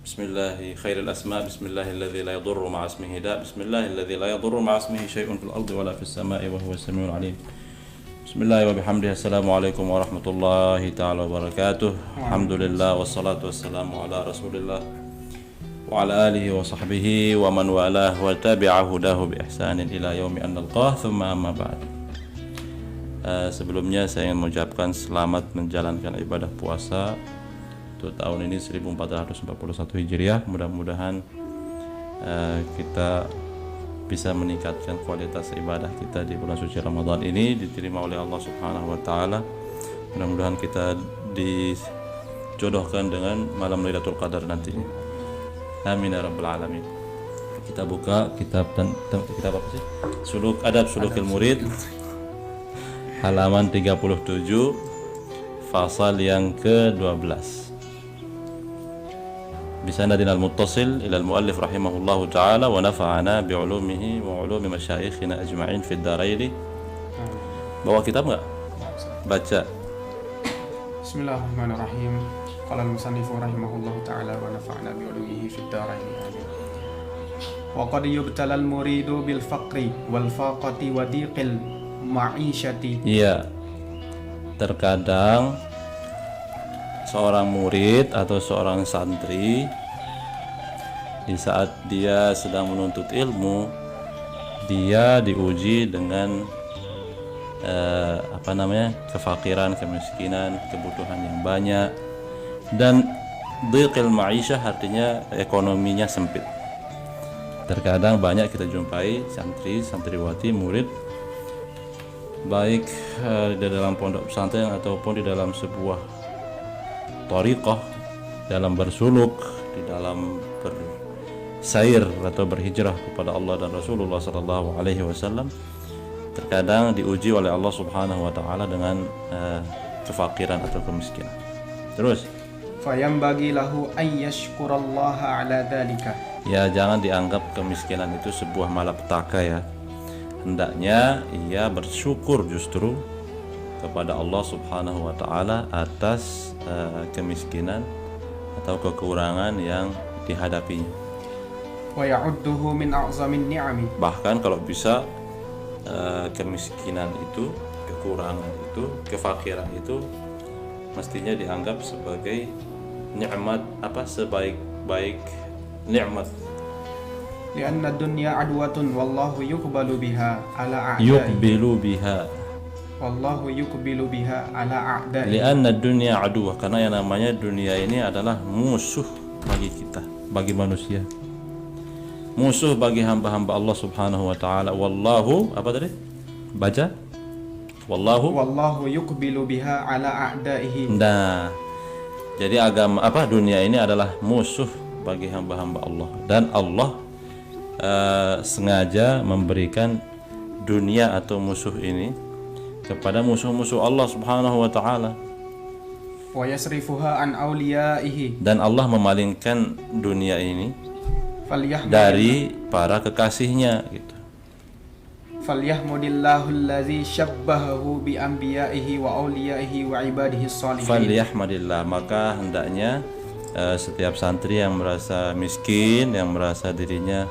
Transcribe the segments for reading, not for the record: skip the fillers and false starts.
Bismillahi khairil asma, bismillahilladzi la yadurru ma'a ismihi da, bismillahilladzi la yadurru ma'a ismihi syai'un fil ardi wala fis sama'i wa huwas samiul alim. Bismillahi wa bihamdihi, assalamualaikum warahmatullahi ta'ala wabarakatuh. Alhamdulillah wassalatu wassalamu ala rasulillah wa ala alihi wa sahbihi wa man walah wa tabi'a hudahu bi ihsanin ila yaumi an nalqah, thumma amma ba'd. Sebelumnya saya ingin mengucapkan selamat menjalankan ibadah puasa untuk tahun ini 1441 Hijriah. Mudah-mudahan kita bisa meningkatkan kualitas ibadah kita di bulan suci Ramadan ini, diterima oleh Allah Subhanahu wa taala. Mudah-mudahan kita dijodohkan dengan malam Lailatul Qadar nantinya. Amin ya rabbal alamin. Kita buka kitab apa sih? Sulukil Murid halaman 37, fasal yang ke-12. بسندنا المتصل إلى المؤلف رحمه الله تعالى ونفعنا بعلومه وعلوم مشايخنا أجمعين في الدارين. Bawa kitab nggak? Baca. Bismillahirrahmanirrahim. Qala al-musannif rahimahullahu ta'ala wa nafa'na bi'ulumihi fid dharain. Amin. Wa qad yubtala al-muridu bil faqri wal faqati wa diqil ma'ishati. Iya. Terkadang seorang murid atau seorang santri di saat dia sedang menuntut ilmu, dia diuji dengan kefakiran, kemiskinan, kebutuhan yang banyak, dan dhiqil ma'isyah artinya ekonominya sempit. Terkadang banyak kita jumpai santri, santriwati, murid baik di dalam pondok pesantren ataupun di dalam sebuah thariqah, dalam bersuluk, di dalam bersair atau berhijrah kepada Allah dan Rasulullah sallallahu alaihi wasallam, terkadang diuji oleh Allah Subhanahu wa taala dengan kefakiran atau kemiskinan. Terus Fayambagi lahu ay yashkurallaha ala dzalika. Ya, jangan dianggap kemiskinan itu sebuah malapetaka ya. Hendaknya ia bersyukur justru kepada Allah Subhanahu wa taala atas kemiskinan atau kekurangan yang dihadapinya. Wa ya'udduhu min a'zamin ni'ami. Bahkan kalau bisa kemiskinan itu, kekurangan itu, kefakiran itu mestinya dianggap sebagai nikmat, sebaik-baik nikmat. Lianna dunya adwatun wallahu yuqbalu biha ala a'da'i. Yuqbilu biha. Wallahu yuqbilu biha ala a'da'i. Lianna dunya aduwah, karena yang namanya dunia ini adalah musuh bagi kita, bagi manusia. Musuh bagi hamba-hamba Allah Subhanahu wa taala. Wallahu apa tadi? Baca. Wallahu yuqbilu biha ala a'da'ihi. Nah, jadi dunia ini adalah musuh bagi hamba-hamba Allah, dan Allah sengaja memberikan dunia atau musuh ini kepada musuh-musuh Allah Subhanahu wa taala. Wa yasrifuha an awliyaihi. Dan Allah memalingkan dunia ini dari para kekasihnya gitu. Falyahmudillahu allazi syabbahahu bi anbiya'ihi wa awliyaihi wa ibadihi shalihin. Falyahmadillah, maka hendaknya setiap santri yang merasa miskin, yang merasa dirinya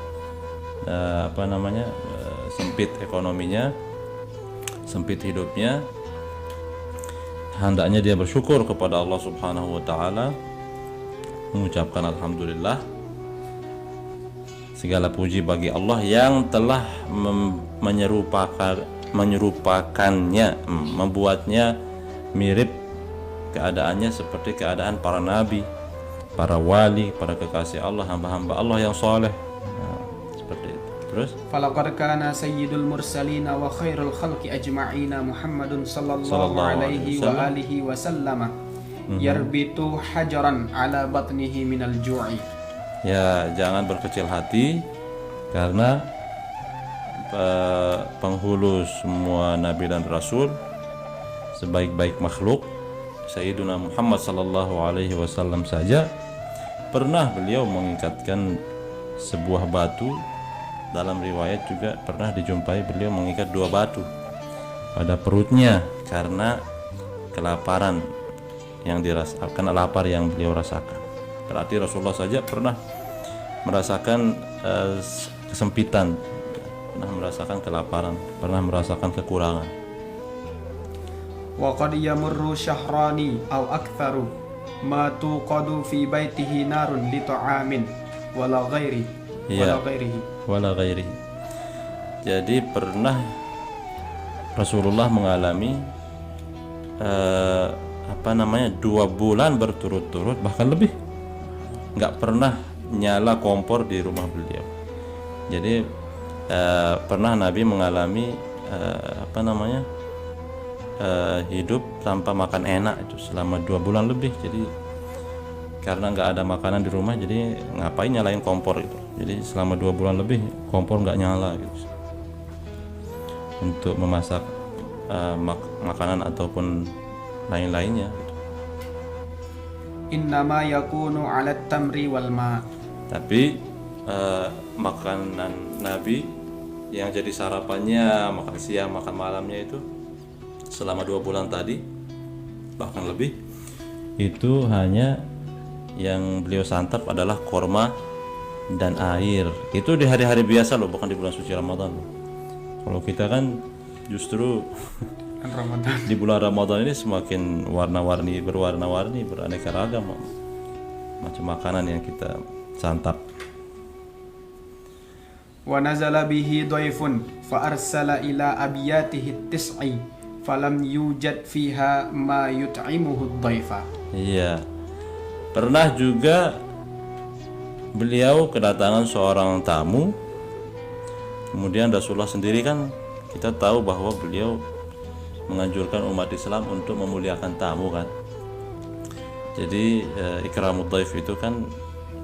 sempit ekonominya, sempit hidupnya, hendaknya dia bersyukur kepada Allah Subhanahu wa taala, mengucapkan alhamdulillah, segala puji bagi Allah yang telah menyerupakannya, membuatnya mirip keadaannya seperti keadaan para nabi, para wali, para kekasih Allah, hamba-hamba Allah yang soleh. Seperti itu. Terus falaqad kana sayyidul mursalin wa khairul khalqi ajma'ina Muhammadun sallallahu alaihi wa alihi wa sallama yarbitu hajaran ala batnihi minal ju'i. Ya, jangan berkecil hati, karena penghulu semua nabi dan rasul, sebaik-baik makhluk, Sayyiduna Muhammad sallallahu alaihi wasallam saja pernah beliau mengikatkan sebuah batu. Dalam riwayat juga pernah dijumpai beliau mengikat 2 batu pada perutnya karena kelaparan yang dirasakan, lapar yang beliau rasakan. Berarti Rasulullah saja pernah merasakan kesempitan, pernah merasakan kelaparan, pernah merasakan kekurangan. Wa qad yamurru syahrani aw aktsaru ma tuqadu fi baitihi narun li ta'amin wala ghairi Iya. wala ghairihi. Wala ghairihi. Jadi pernah Rasulullah mengalami 2 bulan berturut-turut, bahkan lebih, nggak pernah nyala kompor di rumah beliau. Jadi pernah Nabi mengalami hidup tanpa makan enak itu selama 2 bulan lebih. Jadi karena nggak ada makanan di rumah, jadi ngapain nyalain kompor itu. Jadi selama 2 bulan lebih kompor nggak nyala gitu untuk memasak makanan ataupun lain-lainnya gitu. Innama yakunu 'ala tamri wal ma. Tapi makanan Nabi yang jadi sarapannya, makan siang, makan malamnya itu selama 2 bulan tadi, bahkan lebih, itu hanya yang beliau santap adalah korma dan air. Itu di hari-hari biasa loh, bukan di bulan suci Ramadan loh. Kalau kita kan justru Ramadan. di bulan Ramadan ini semakin berwarna-warni, beraneka ragam macam makanan yang kita santap. Wa nazala bihi dhaifun fa arsala ila abiyatihi tis'i falam yujad fiha ma yut'imuhu dhaifa. Iya. Pernah juga beliau kedatangan seorang tamu. Kemudian Rasulullah sendiri kan kita tahu bahwa beliau menganjurkan umat Islam untuk memuliakan tamu kan. Jadi ikramud dhaif itu kan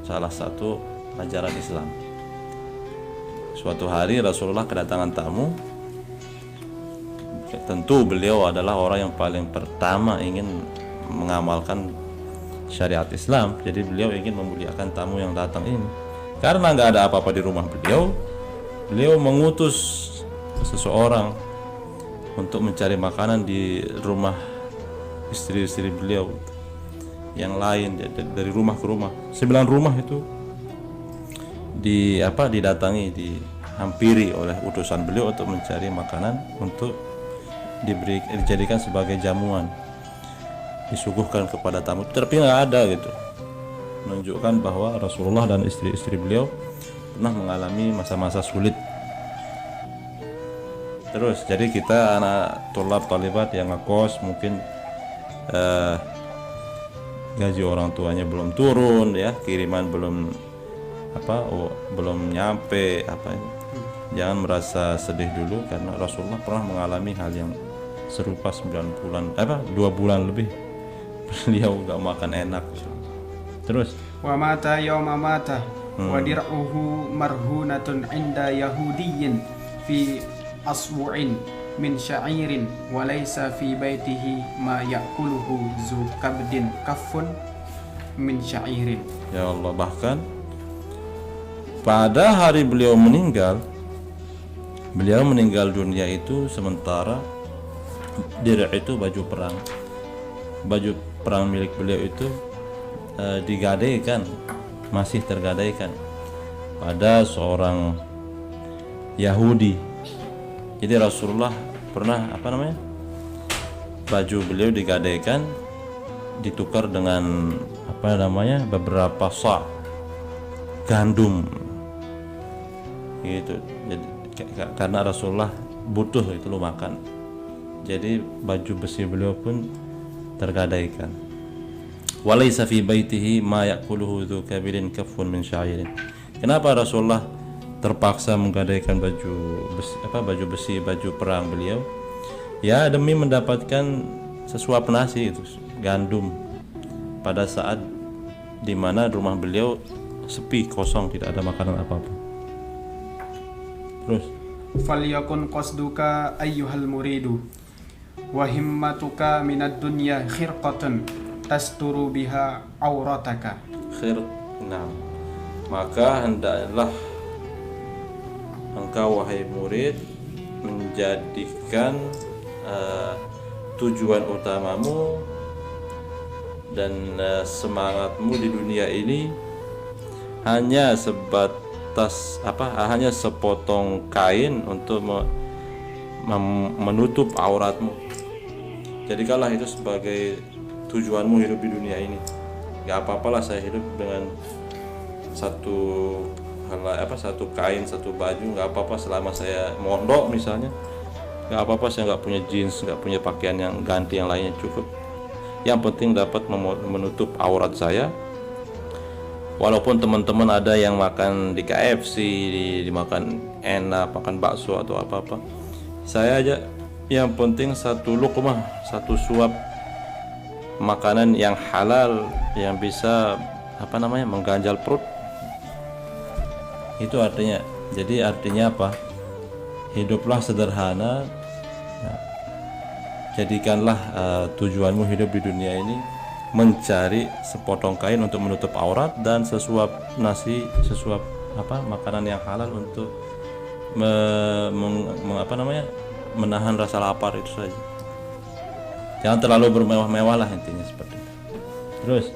salah satu ajaran Islam. Suatu hari Rasulullah kedatangan tamu. Tentu beliau adalah orang yang paling pertama ingin mengamalkan syariat Islam. Jadi beliau ingin memuliakan tamu yang datang ini. Karena nggak ada apa-apa di rumah beliau, beliau mengutus seseorang untuk mencari makanan di rumah istri-istri beliau yang lain, dari rumah ke rumah. 9 rumah itu didatangi, dihampiri oleh utusan beliau untuk mencari makanan untuk dijadikan sebagai jamuan, disuguhkan kepada tamu. Tapi nggak ada gitu, menunjukkan bahwa Rasulullah dan istri-istri beliau pernah mengalami masa-masa sulit. Terus jadi kita anak talibat yang ngekos, mungkin gaji orang tuanya belum turun ya, kiriman belum nyampe jangan merasa sedih dulu, karena Rasulullah pernah mengalami hal yang serupa 2 bulan lebih beliau gak makan enak. Terus Wa mata yawma mata wa dir'uhu marhunatun 'inda yahudiyyin fi asbu'in min sya'irin wa laysa fi baitihi ma ya'kuluhu zu kabdin kaffun min sya'irin. ya Allah, bahkan pada hari beliau meninggal dunia itu, sementara dir' itu baju perang milik beliau itu digadaikan, masih tergadaikan pada seorang Yahudi. Jadi Rasulullah pernah baju beliau digadaikan, ditukar dengan beberapa sa' gandum gitu. Jadi karena Rasulullah butuh itu lo makan, jadi baju besi beliau pun tergadaikan. Walaysa fi baitihi ma ya'kuluhu dzu kabirin kaffun min sya'irin. Kenapa Rasulullah terpaksa menggadaikan baju besi, baju perang beliau? Ya demi mendapatkan sesuap nasi itu, gandum, pada saat dimana rumah beliau sepi, kosong, tidak ada makanan apa-apa. Terus Falyakun qasduka ayyuhal muridu wa himmatuka minad dunya khirqatun tasturu biha aurataka. Maka hendaklah engkau wahai murid menjadikan tujuan utamamu dan semangatmu di dunia ini hanya sebatas hanya sepotong kain untuk menutup auratmu. Jadikanlah itu sebagai tujuanmu hidup di dunia ini. Gak apa-apalah saya hidup dengan satu kain, satu baju, gak apa-apa selama saya mondok misalnya. Gak apa-apa saya gak punya jeans, gak punya pakaian yang ganti, yang lainnya cukup. Yang penting dapat menutup aurat saya. Walaupun teman-teman ada yang makan di KFC, dimakan enak, makan bakso atau apa-apa, saya aja yang penting satu luqmah, satu suap makanan yang halal, yang bisa mengganjal perut. Itu artinya. Jadi artinya apa? Hiduplah sederhana. Jadikanlah tujuanmu hidup di dunia ini mencari sepotong kain untuk menutup aurat dan sesuap nasi, sesuap makanan yang halal untuk menahan rasa lapar, itu saja. Jangan terlalu bermewah-mewah lah, intinya seperti itu. Terus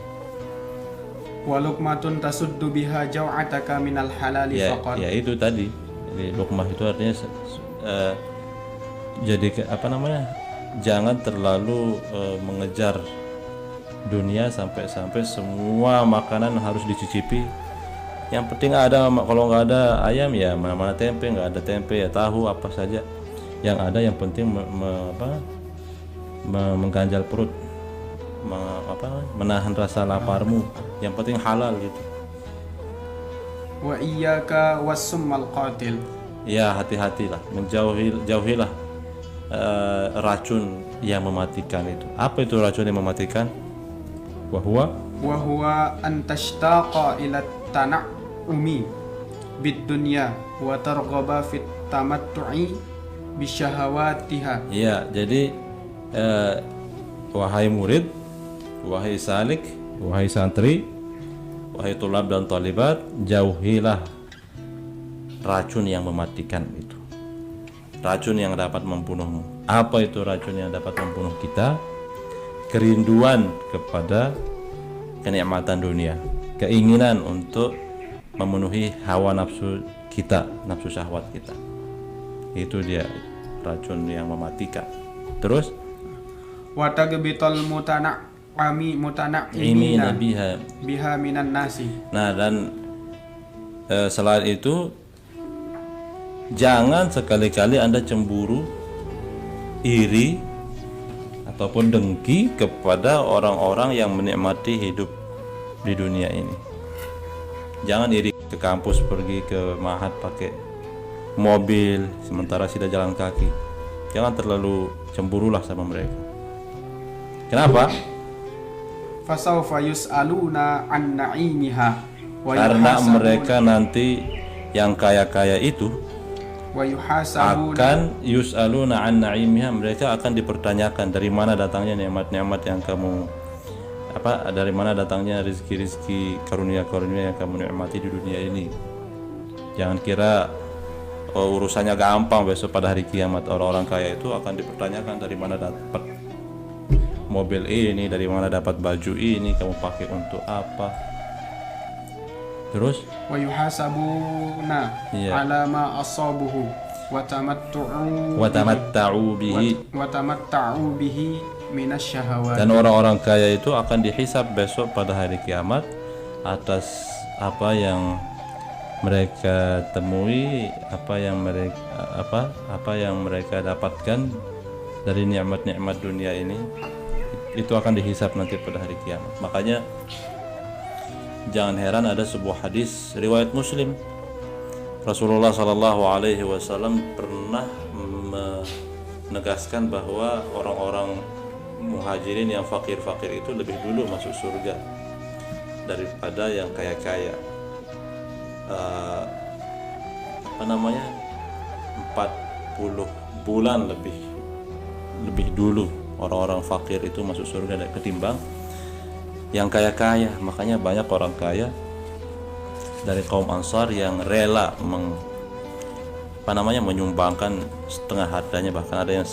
wa luqmatun tasuddu biha jaw'ataka minal halali faqat. Ya itu tadi. Jadi luqmah itu artinya jadi jangan terlalu mengejar dunia sampai semua makanan harus dicicipi. Yang penting ada, kalau nggak ada ayam ya mana-mana tempe, nggak ada tempe ya tahu, apa saja yang ada, yang penting mengganjal perut, menahan rasa laparmu, yang penting halal gitu. Wa iyyaka was-summal qatil. Ya, hati-hatilah, jauhilah racun yang mematikan itu. Apa itu racun yang mematikan? Wa huwa an tashtaqa ila tana'umi bid dunya wa targhaba fit tamattu'i bisyahawatiha. Ya, jadi wahai murid, wahai salik, wahai santri, wahai tulab dan talibat, jauhilah racun yang mematikan itu. Racun yang dapat membunuhmu. Apa itu racun yang dapat membunuh kita? Kerinduan kepada kenikmatan dunia, keinginan untuk memenuhi hawa nafsu kita, nafsu syahwat kita. Itu dia racun yang mematikan. Terus wa tagbital mutana'imina biha minan nasi. Nah, dan selain itu jangan sekali-kali Anda cemburu, iri ataupun dengki kepada orang-orang yang menikmati hidup di dunia ini. Jangan iri ke kampus, pergi ke mahat pakai mobil sementara sudah jalan kaki. Jangan terlalu cemburulah sama mereka. Kenapa? Fasawfa yus'aluna an na'imiha wa karena mereka nanti yang kaya-kaya itu akan yus'aluna an na'imiha, mereka akan dipertanyakan dari mana datangnya nikmat-nikmat yang kamu dari mana datangnya rezeki-rezeki, karunia-karunia yang kamu nikmati di dunia ini. Jangan kira urusannya gampang. Besok pada hari kiamat orang-orang kaya itu akan dipertanyakan dari mana dapat mobil ini, dari mana dapat baju ini, kamu pakai untuk apa. Terus wa yuhasabuna ala ma asabuhu wa tamatta'u bihi minasyahawat. Dan orang-orang kaya itu akan dihisab besok pada hari kiamat atas apa yang mereka temui, apa yang mereka dapatkan dari nikmat-nikmat dunia ini. Itu akan dihisab nanti pada hari kiamat. Makanya jangan heran ada sebuah hadis riwayat Muslim. Rasulullah SAW pernah menegaskan bahwa orang-orang muhajirin yang fakir-fakir itu lebih dulu masuk surga daripada yang kaya-kaya. 40 bulan lebih dulu orang-orang fakir itu masuk surga ketimbang yang kaya-kaya. Makanya banyak orang kaya dari kaum Ansar yang rela menyumbangkan setengah hartanya, bahkan ada yang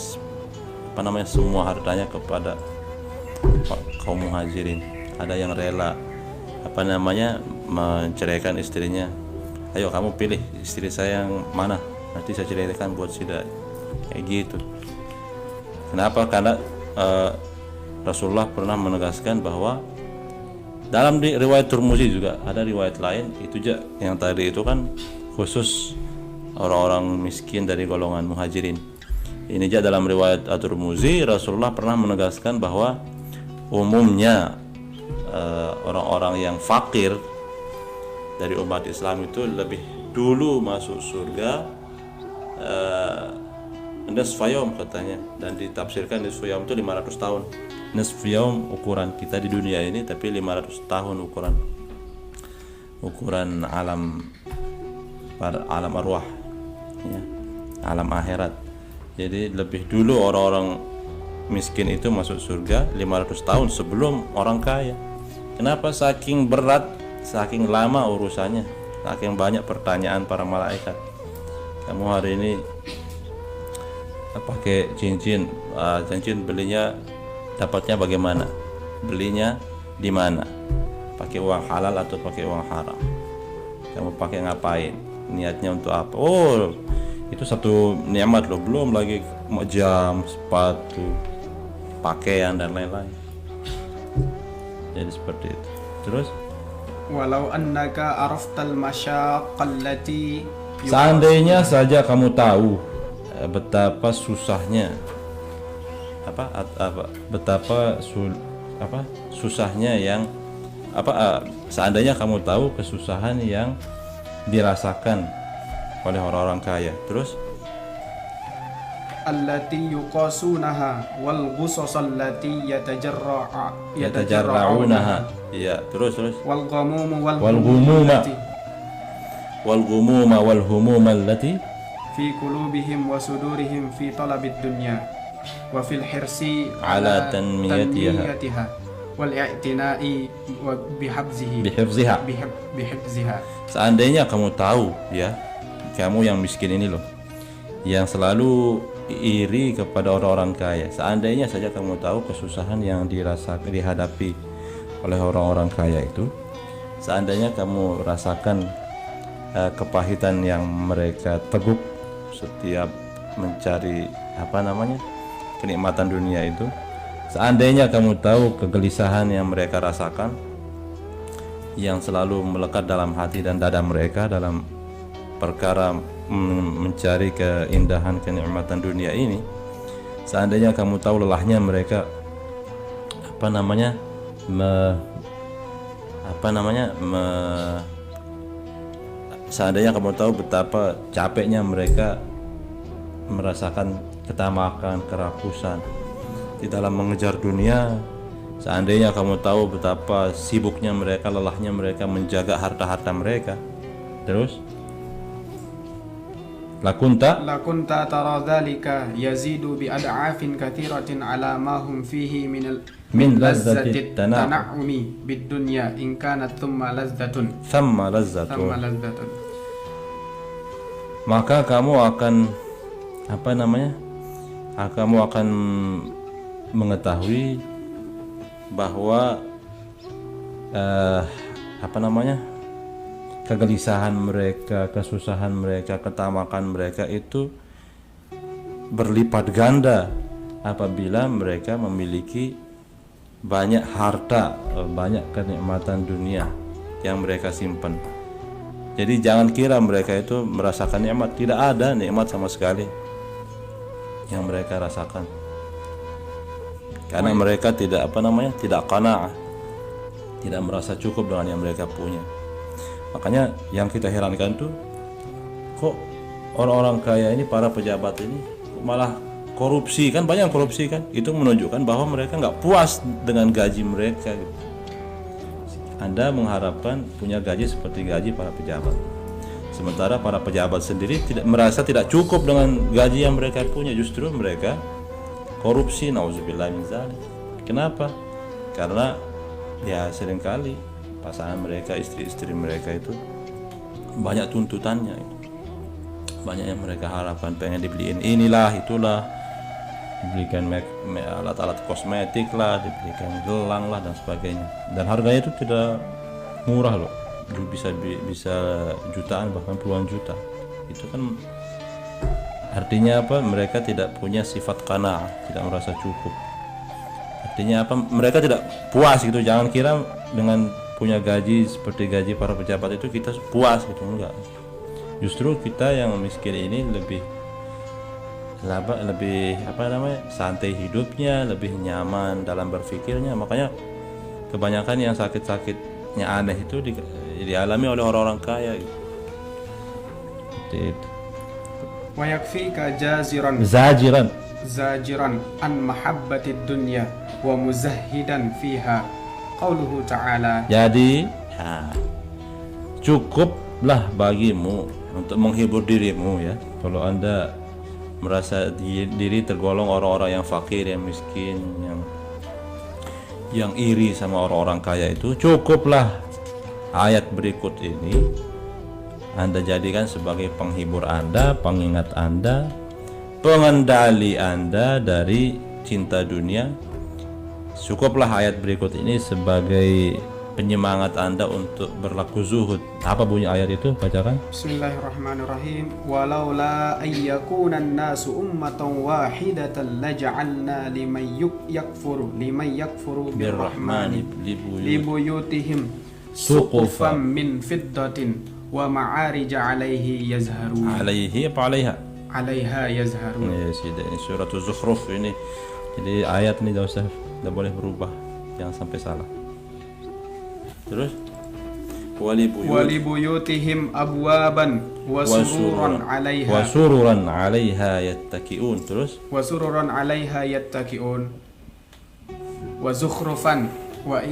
semua hartanya kepada kaum muhajirin. ada yang rela menceraikan istrinya. Ayo kamu pilih istri saya yang mana, nanti saya ceraikan buat sida, kayak gitu. Kenapa? Karena Rasulullah pernah menegaskan bahwa dalam riwayat Tirmidzi juga ada riwayat lain itu aja, yang tadi itu kan khusus orang-orang miskin dari golongan muhajirin. Ini aja dalam riwayat At-Tirmidzi Rasulullah pernah menegaskan bahwa umumnya orang-orang yang fakir dari umat Islam itu lebih dulu masuk surga nisfu yaum katanya, dan ditafsirkan nisfu yaum itu 500 tahun. Nisfu yaum ukuran kita di dunia ini, tapi 500 tahun ukuran alam arwah ya, alam akhirat. Jadi lebih dulu orang-orang miskin itu masuk surga 500 tahun sebelum orang kaya. Kenapa? Saking berat, saking lama urusannya, saking banyak pertanyaan para malaikat. Kamu hari ini pakai cincin belinya dapatnya bagaimana? Belinya di mana? Pakai uang halal atau pakai uang haram? Kamu pakai ngapain? Niatnya untuk apa? Oh, itu satu nikmat loh, belum lagi jam, sepatu, pakaian dan lain-lain. Jadi seperti itu. Terus walau annaka araftal masyaqqallati, seandainya saja kamu tahu betapa susahnya susahnya yang seandainya kamu tahu kesusahan yang dirasakan oleh orang-orang kaya. Terus allati yuqasunaha wal ghusas allati yatajarra'unaha. Iya, terus wal ghamum wal humuma allati fi qulubihim wa sudurihim fi talabid dunya wa fil hirsi ala tanmiyatiha wal i'tina'i wa bihifziha. Seandainya kamu tahu ya, kamu yang miskin ini loh, yang selalu iri kepada orang-orang kaya, seandainya saja kamu tahu kesusahan yang dihadapi oleh orang-orang kaya itu, seandainya kamu rasakan kepahitan yang mereka teguk setiap mencari kenikmatan dunia itu, seandainya kamu tahu kegelisahan yang mereka rasakan yang selalu melekat dalam hati dan dada mereka dalam perkara mencari keindahan kenikmatan dunia ini, seandainya kamu tahu lelahnya mereka seandainya kamu tahu betapa capeknya mereka merasakan ketamakan, kerakusan di dalam mengejar dunia, seandainya kamu tahu betapa sibuknya mereka, lelahnya mereka menjaga harta-harta mereka. Terus lakunta tara dzalika yazidu bi ad'afin katsiratin ala ma hum fihi min lazzati tana'umi bid dunya in kanat thumma lazzatun. Maka kamu akan mengetahui bahwa kegelisahan mereka, kesusahan mereka, ketamakan mereka itu berlipat ganda apabila mereka memiliki banyak harta, banyak kenikmatan dunia yang mereka simpan. Jadi jangan kira mereka itu merasakan nikmat, tidak ada nikmat sama sekali yang mereka rasakan. Karena mereka tidak tidak qanaah, tidak merasa cukup dengan yang mereka punya. Makanya yang kita herankan tuh, kok orang-orang kaya ini, para pejabat ini malah korupsi kan, banyak korupsi kan. Itu menunjukkan bahwa mereka nggak puas dengan gaji mereka gitu. Anda mengharapkan punya gaji seperti gaji para pejabat, sementara para pejabat sendiri merasa tidak cukup dengan gaji yang mereka punya. Justru mereka korupsi, nauzubillah min dzalik. Kenapa? Karena ya seringkali pasangan mereka, istri-istri mereka itu banyak tuntutannya, banyak yang mereka harapkan, pengen dibeliin inilah itulah, diberikan alat-alat kosmetik lah, diberikan gelang lah dan sebagainya. Dan harganya itu tidak murah loh, bisa jutaan bahkan puluhan juta. Itu kan artinya apa? Mereka tidak punya sifat qanaah, tidak merasa cukup. Artinya apa? Mereka tidak puas gitu. Jangan kira dengan punya gaji seperti gaji para pejabat itu kita puas gitu, enggak. Justru kita yang miskin ini lebih santai hidupnya, lebih nyaman dalam berpikirnya. Makanya kebanyakan yang sakit-sakitnya aneh itu dialami oleh orang-orang kaya gitu. Seperti itu. Wa yakfika zajiran an mahabbatid dunya wa muzahhidan fiha qauluhu ta'ala. Jadi cukuplah bagimu untuk menghibur dirimu ya. Kalau Anda merasa diri tergolong orang-orang yang fakir, yang miskin, yang iri sama orang-orang kaya, itu cukuplah ayat berikut ini Anda jadikan sebagai penghibur Anda, pengingat Anda, pengendali Anda dari cinta dunia. Cukuplah ayat berikut ini sebagai penyemangat Anda untuk berlaku zuhud. Apa bunyi ayat itu? Bacakan. Bismillahirrahmanirrahim. Walaula ayyakuna an-nasu ummatan wahidatan laja'alna liman yakfuru birrahmani libuyutihim suqufan min fiddatin wa ma'arija 'alaihi yazharun. 'Alaihi apa 'alaiha? 'Alaiha yazharun. Ya sudah, ini surat Az-Zukhruf ini. Jadi ayat ini tidak boleh berubah, jangan sampai salah. Terus walibuyutihim abwaban wa sururan 'alaiha yattaki'un. Terus wa sururan 'alaiha yattaki'un wa zukhrufan wa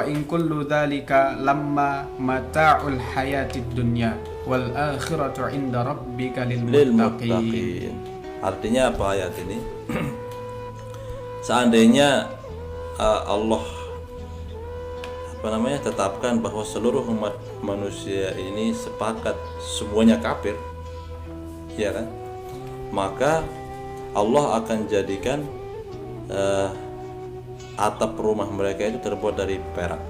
in kullu dhalika lamma mata'ul hayatid dunya wal akhiratu 'inda rabbika lil muttaqin. Artinya apa ayat ini? Seandainya Allah tetapkan bahwa seluruh umat manusia ini sepakat semuanya kafir, ya kan? Maka Allah akan jadikan atap rumah mereka itu terbuat dari perak.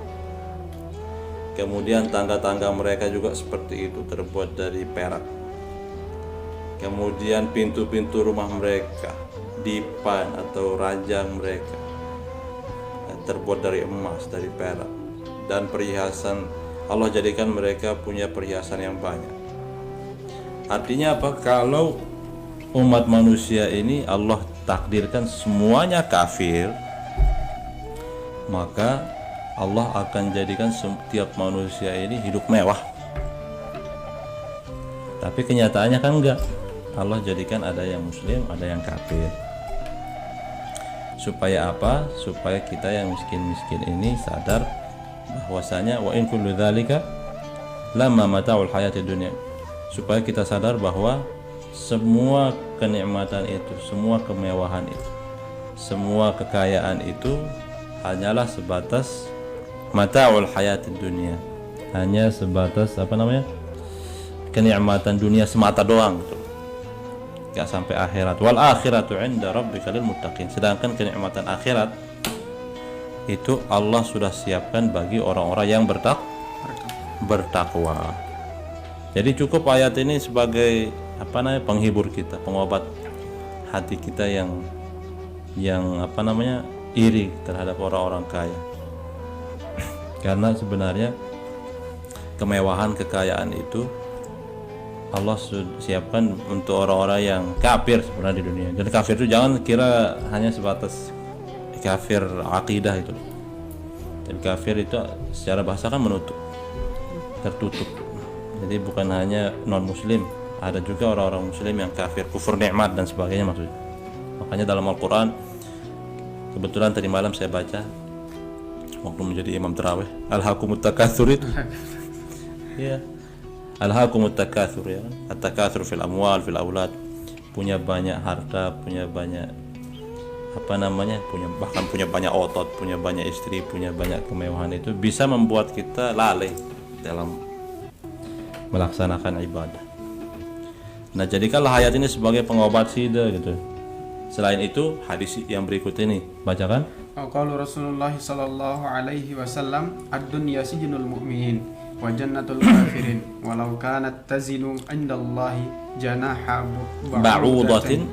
Kemudian tangga-tangga mereka juga seperti itu, terbuat dari perak. Kemudian pintu-pintu rumah mereka, dipan atau ranjang mereka terbuat dari emas, dari perak. Dan perhiasan, Allah jadikan mereka punya perhiasan yang banyak. Artinya apa? Kalau umat manusia ini Allah takdirkan semuanya kafir, maka Allah akan jadikan setiap manusia ini hidup mewah. Tapi kenyataannya kan enggak. Allah jadikan ada yang muslim, ada yang kafir. Supaya apa? Supaya kita yang miskin-miskin ini sadar bahwasanya wa in kullu dzalika lamma mata'ul hayatid dunya. Supaya kita sadar bahwa semua kenikmatan itu, semua kemewahan itu, semua kekayaan itu hanyalah sebatas mata'ul hayatid dunia, hanya sebatas kenikmatan dunia semata doang gitu. Gak sampai akhirat. Wal akhiratu 'inda rabbika lil muttaqin. Sedangkan kenikmatan akhirat itu Allah sudah siapkan bagi orang-orang yang bertakwa. Jadi cukup ayat ini sebagai penghibur kita, pengobat hati kita yang iri terhadap orang-orang kaya. Karena sebenarnya kemewahan, kekayaan itu Allah siapkan untuk orang-orang yang kafir sebenarnya di dunia. Dan kafir itu jangan kira hanya sebatas kafir akidah itu. Dan kafir itu secara bahasa kan menutup, tertutup. Jadi bukan hanya non muslim, ada juga orang-orang muslim yang kafir, kufur nikmat dan sebagainya maksudnya. Makanya dalam Al-Quran, kebetulan tadi malam saya baca waktu menjadi imam tarawih, alhaakumut takatsur itu. Ya. Alhaakumut takatsur, ya. At-takatsur fil amwal, fil aulad. Punya banyak harta, punya banyak punya banyak otot, punya banyak istri, punya banyak kemewahan, itu bisa membuat kita lalai dalam melaksanakan ibadah. Nah, jadikanlah hayat ini sebagai pengobat sida gitu. Selain itu, hadis yang berikut ini, bacakan. Qala Rasulullah sallallahu alaihi wasallam, ad-dunya sijnul mu'minin wa jannatul kafirin walau kanat tazinu indallahi janaha Ba'udatin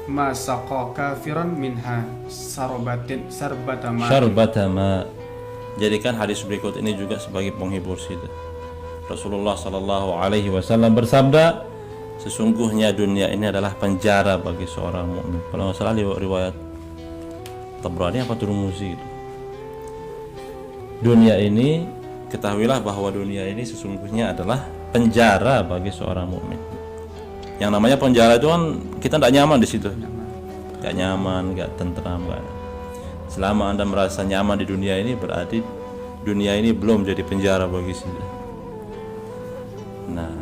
ma saqa kafiran minha sarbata ma. syarbatama. Jadikan hadis berikut ini juga sebagai penghibur sida. Rasulullah sallallahu alaihi wasallam bersabda, sesungguhnya dunia ini adalah penjara bagi seorang mukmin. Kalau nggak salah riwayat Tabrani apa Tirmidzi itu. Dunia ini, ketahuilah bahwa dunia ini sesungguhnya adalah penjara bagi seorang mukmin. Yang namanya penjara itu kan kita tidak nyaman di situ. Gak nyaman, gak tentram, gak. Selama Anda merasa nyaman di dunia ini, berarti dunia ini belum jadi penjara bagi Anda. Nah,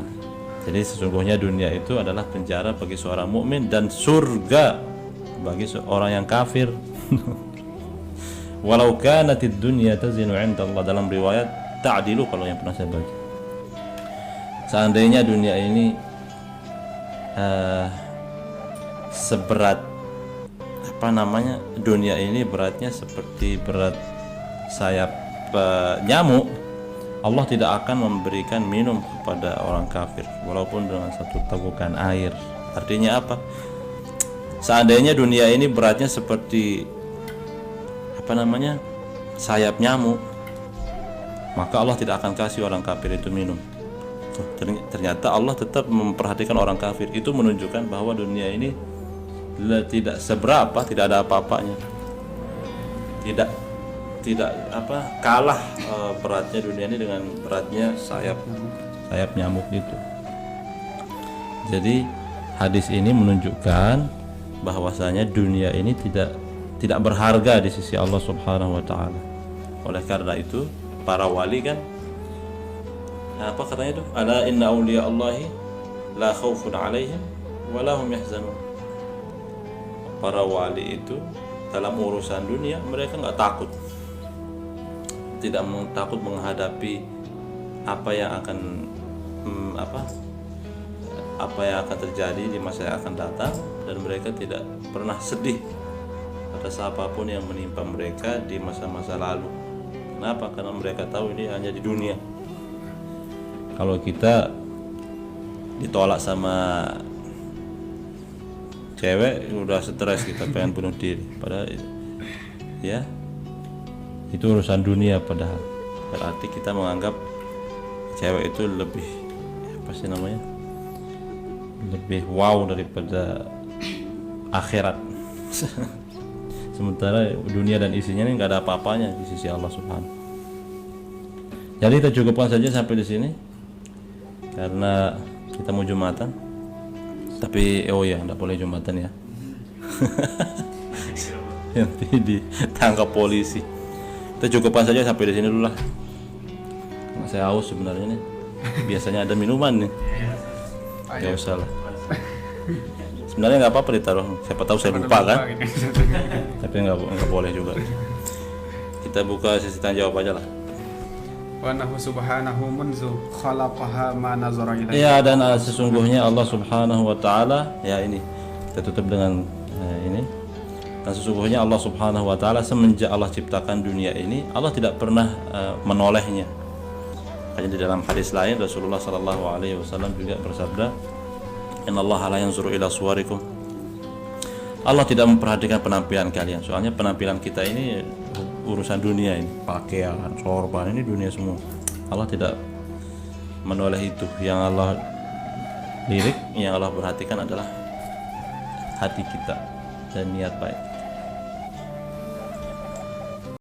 jadi sesungguhnya dunia itu adalah penjara bagi seorang mukmin dan surga bagi seorang yang kafir. Walau kanatid dunya tazinu 'inda Allah, dalam riwayat ta'dilu kalau yang pernah saya baca. Seandainya dunia ini seberat dunia ini beratnya seperti berat sayap nyamuk, Allah tidak akan memberikan minum kepada orang kafir walaupun dengan satu tegukan air. Artinya apa? Seandainya dunia ini beratnya seperti sayap nyamuk, maka Allah tidak akan kasih orang kafir itu minum. Ternyata Allah tetap memperhatikan orang kafir. Itu menunjukkan bahwa dunia ini tidak seberapa, tidak ada apa-apanya. Tidak kalah beratnya dunia ini dengan beratnya sayap nyamuk itu. Jadi hadis ini menunjukkan bahwasanya dunia ini tidak berharga di sisi Allah Subhanahu wa taala. Oleh karena itu, para wali kan apa katanya itu? Ala inna awliya Allahi la khaufun 'alaihim wa la hum yahzanun. Para wali itu dalam urusan dunia mereka enggak takut. Tidak takut menghadapi apa yang akan terjadi di masa yang akan datang, dan mereka tidak pernah sedih atas apapun yang menimpa mereka di masa-masa lalu. Kenapa? Karena mereka tahu ini hanya di dunia. Kalau kita ditolak sama cewek udah stres, kita pengen bunuh diri, padahal ya itu urusan dunia. Padahal berarti kita menganggap cewek itu lebih lebih wow daripada akhirat. Sementara dunia dan isinya ini nggak ada apa-apanya di sisi Allah Subhanahu. Jadi kita cukupkan saja sampai di sini karena kita mau Jumatan. Tapi nggak boleh Jumatan ya. Nanti ditangkap polisi. Kita cukupkan saja sampai di sini dulu lah. Karena saya haus sebenarnya nih. Biasanya ada minuman nih. Gak usah lah. Sebenarnya nggak apa-apa ditaruh. Siapa tahu saya lupa kan. Tapi nggak boleh juga. Kita buka sesi tanya jawab aja lah. Wa nahu subhanahu munzu khalaqaha ma nazara ilaihi. Ya, dan sesungguhnya Allah Subhanahu wa taala, ya ini kita tutup dengan ini. Dan sesungguhnya Allah Subhanahu wa taala semenjak Allah ciptakan dunia ini, Allah tidak pernah menolehnya. Hanya di dalam hadis lain Rasulullah sallallahu alaihi wasallam juga bersabda, "Innallaha la yanzuru ila suwarikum." Allah tidak memperhatikan penampilan kalian. Soalnya penampilan kita ini urusan dunia ini, pakaian, sorban, ini dunia semua. Allah tidak menoleh itu. Yang Allah lirik, yang Allah perhatikan adalah hati kita dan niat baik.